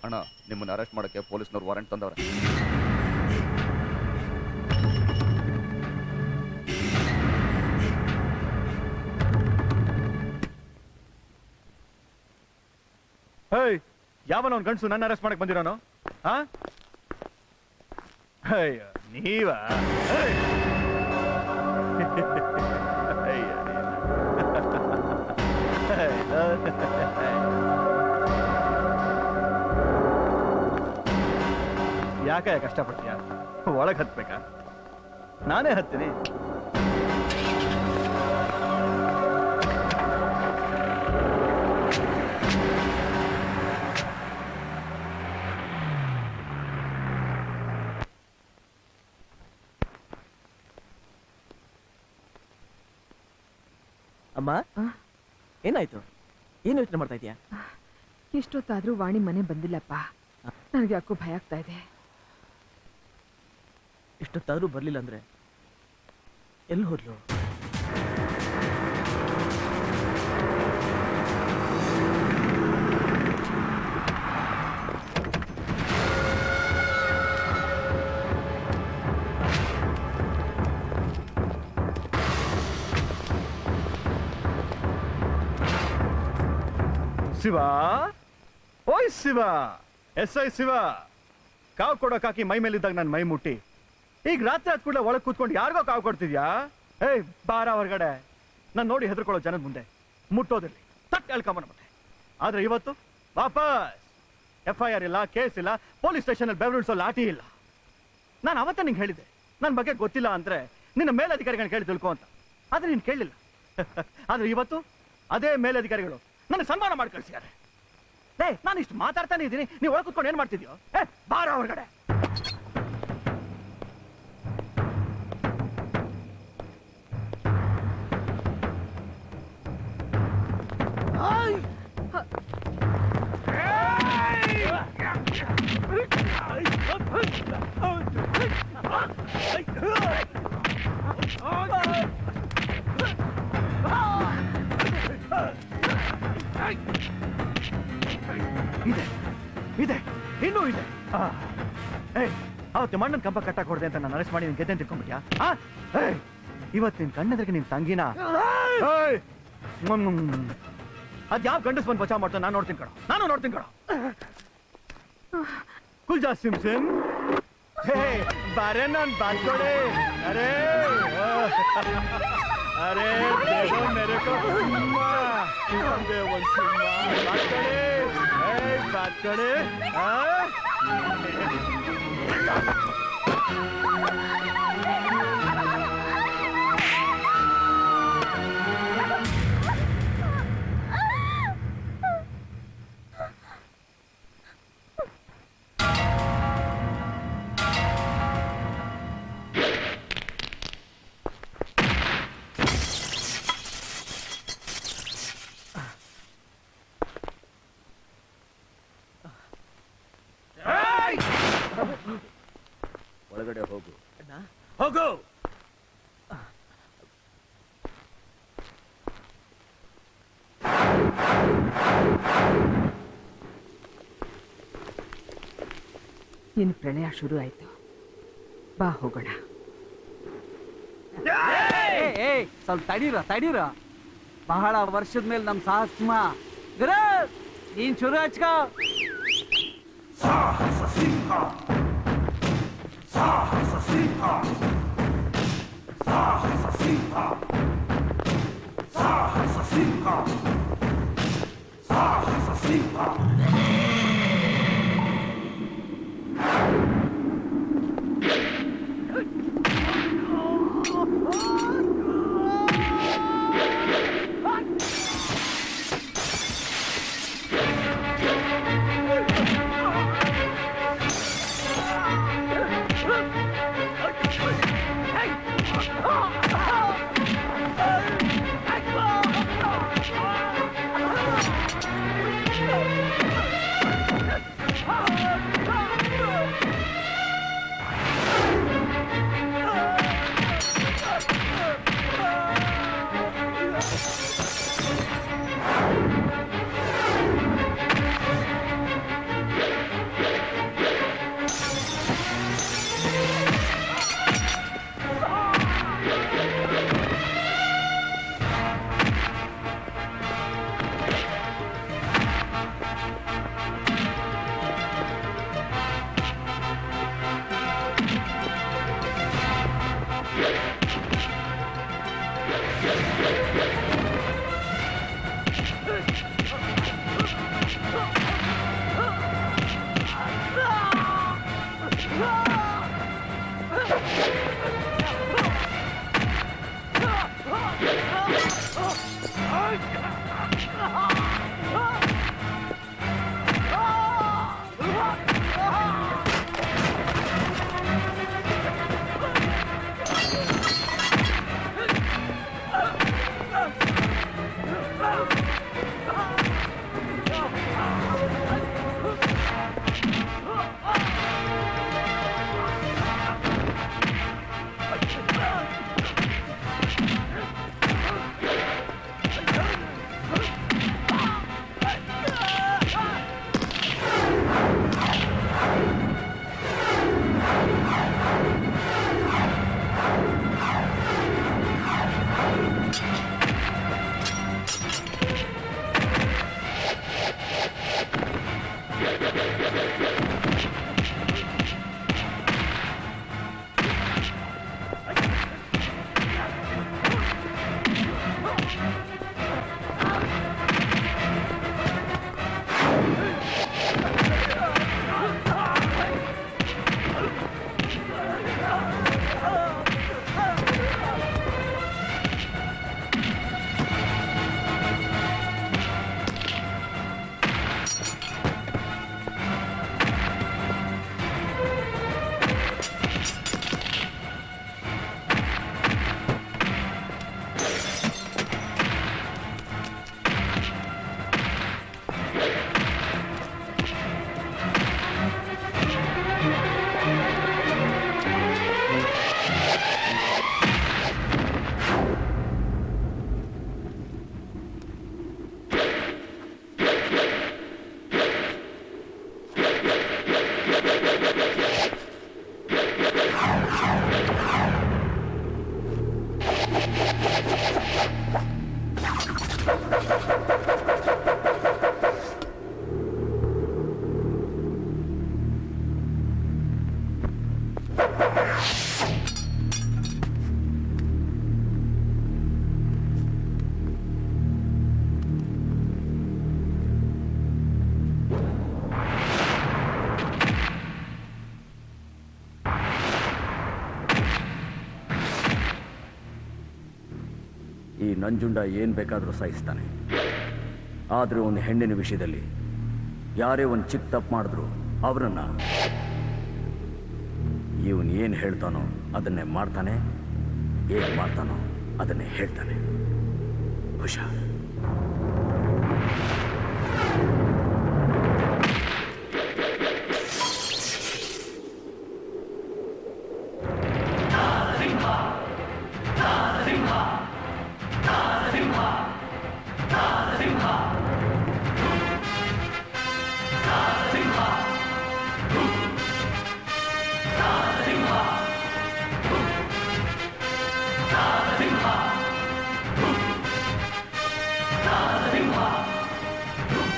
ಅಣ್ಣ ನಿಮ್ಮನ್ನ ಅರೆಸ್ಟ್ ಮಾಡಕ್ಕೆ ಪೊಲೀಸ್ನವ್ರು ವಾರೆಂಟ್ ತಂದವ್ರೆ. ಹೇಯ್, ಯಾವನ ಅವ್ನು ಗಂಡಸು ನನ್ನ ಅರೆಸ್ಟ್ ಮಾಡಕ್ ಬಂದಿರೋನು? ನೀವಾ? ಯಾಕೆ ಕಷ್ಟಪಡ್ತೀಯ? ಒಳಗೆ ಹತ್ಬೇಕಾ? ನಾನೇ ಹತ್ತೀನಿ. ಅಮ್ಮ, ಏನಾಯ್ತು? ಏನು ಯೋಚನೆ ಮಾಡ್ತಾ ಇದೀಯಾ? ಇಷ್ಟೊತ್ತಾದ್ರೂ ವಾಣಿ ಮನೆ ಬಂದಿಲ್ಲಪ್ಪ. ನನಗೆ ಯಾಕೋ ಭಯ ಆಗ್ತಾ ಇದೆ. ಇಷ್ಟೊತ್ತಾದ್ರೂ ಬರ್ಲಿಲ್ಲ ಅಂದ್ರೆ ಎಲ್ಲಿ ಹೋದ್ಲು? ಶಿವ, ಓಯ್ ಶಿವ, SI ಶಿವ, ಕಾವು ಕೊಡೋಕಾಕಿ ಮೈ ಮೇಲಿದ್ದಾಗ ನಾನು ಮೈ ಮುಟ್ಟಿ ಈಗ ರಾತ್ರಿ ಆದ ಕೂಡಲೇ ಒಳಗೆ ಕೂತ್ಕೊಂಡು ಯಾರಿಗೋ ಕಾವು ಕೊಡ್ತಿದ್ಯಾ? ಏಯ್ ಬಾರ ಹೊರಗಡೆ. ನಾನು ನೋಡಿ ಹೆದರ್ಕೊಳ್ಳೋ ಜನದ ಮುಂದೆ ಮುಟ್ಟೋದಿರ್ಲಿ, ತಟ್ಟು ಹೇಳ್ಕೊಂಬನ ಮತ್ತೆ. ಆದ್ರೆ ಇವತ್ತು ವಾಪಸ್ FIR ಇಲ್ಲ, ಕೇಸ್ ಇಲ್ಲ, ಪೊಲೀಸ್ ಸ್ಟೇಷನಲ್ಲಿ ಬೆವರಿಸೋ ಲಾಠಿ ಇಲ್ಲ. ನಾನು ಅವತ್ತೇ ನಿಂಗೆ ಹೇಳಿದ್ದೆ ನನ್ನ ಬಗ್ಗೆ ಗೊತ್ತಿಲ್ಲ ಅಂದ್ರೆ ನಿನ್ನ ಮೇಲಧಿಕಾರಿಗಳನ್ನ ಕೇಳಿ ತಿಳ್ಕೊ ಅಂತ. ಆದ್ರೆ ನೀನು ಕೇಳಲಿಲ್ಲ. ಆದ್ರೆ ಇವತ್ತು ಅದೇ ಮೇಲಧಿಕಾರಿಗಳು ನನ್ನ ಸನ್ಮಾನ ಮಾಡಿ ಕಳಿಸಿದ್ದಾರೆ. ನಾನು ಇಷ್ಟು ಮಾತಾಡ್ತಾನೆ ಇದ್ದೀನಿ, ನೀವು ಒಳಗೆ ಕೂತ್ಕೊಂಡು ಏನ್ ಮಾಡ್ತಿದ್ಯೋ? ಬಾರ ಹೊರಗಡೆ. ಇದೆ ಇದೆ, ಇನ್ನೂ ಇದೆ. ಅವತ್ತು ಮಣ್ಣನ್ ಕಂಪ ಕಟ್ಟಾಕ್ ಹೊಡೆದೆ ಅಂತ ನಾನು ಅರೆಸ್ಟ್ ಮಾಡಿ ನಿನ್ ಗೆದ್ದೆ ತಿಳ್ಕೊಂಡ್ಬಿಟ್ಯಾ? ಇವತ್ತು ನಿನ್ ಕಣ್ಣೆದ್ರಿಗೆ ನಿನ್ ತಂಗಿನ ಅದ್ಯಾವ ಗಂಡಸ್ ಬಂದು ಬಚಾವ್ ಮಾಡ್ತಾನೆ ನಾನು ನೋಡ್ತೀನಿ ಕಣ, ನಾನು ನೋಡ್ತೀನಿ ಕಣ. ಕುಲ್ಜಾ ಸಿಮ್ ಸಿಮ್, ಬಾರೆ ನಾನ್ ಬಾತ್ಕೊಡೆ. ಅರೆ अरे देखो मेरे को बात करे ಒಳಗಡೆ ಹೋಗು. ಹೋಗು. ಇನ್ನು ಪ್ರಳಯ ಶುರು ಆಯ್ತು, ಬಾ ಹೋಗೋಣ. ಸ್ವಲ್ಪ ತಡೀರ. ಬಹಳ ವರ್ಷದ ಮೇಲೆ ನಮ್ ಸಾಹಸ ನೀನ್ ಶುರು ಹಚ್ಕೋ. ಸಾಹಸ ಸಿಂಹ, ಸಾಹಸ ಸಿಂಹ, ಸಾಹಸ ಸಿಂಹ, ಸಾಹಸ ಸಿಂಹ, ಸಾಹಸ ಸಿಂಹ. ಈ ನಂಜುಂಡ ಏನ್ ಬೇಕಾದರೂ ಸಹಿಸ್ತಾನೆ. ಆದ್ರೆ ಒಂದು ಹೆಣ್ಣಿನ ವಿಷಯದಲ್ಲಿ ಯಾರೇ ಒಂದು ಚಿಕ್ಕ ತಪ್ಪು ಮಾಡಿದ್ರು ಅವರನ್ನ ಇವನು ಏನು ಹೇಳ್ತಾನೋ ಅದನ್ನೇ ಮಾಡ್ತಾನೆ, ಏನು ಮಾಡ್ತಾನೋ ಅದನ್ನೇ ಹೇಳ್ತಾನೆ. ಹುಷಾರ್.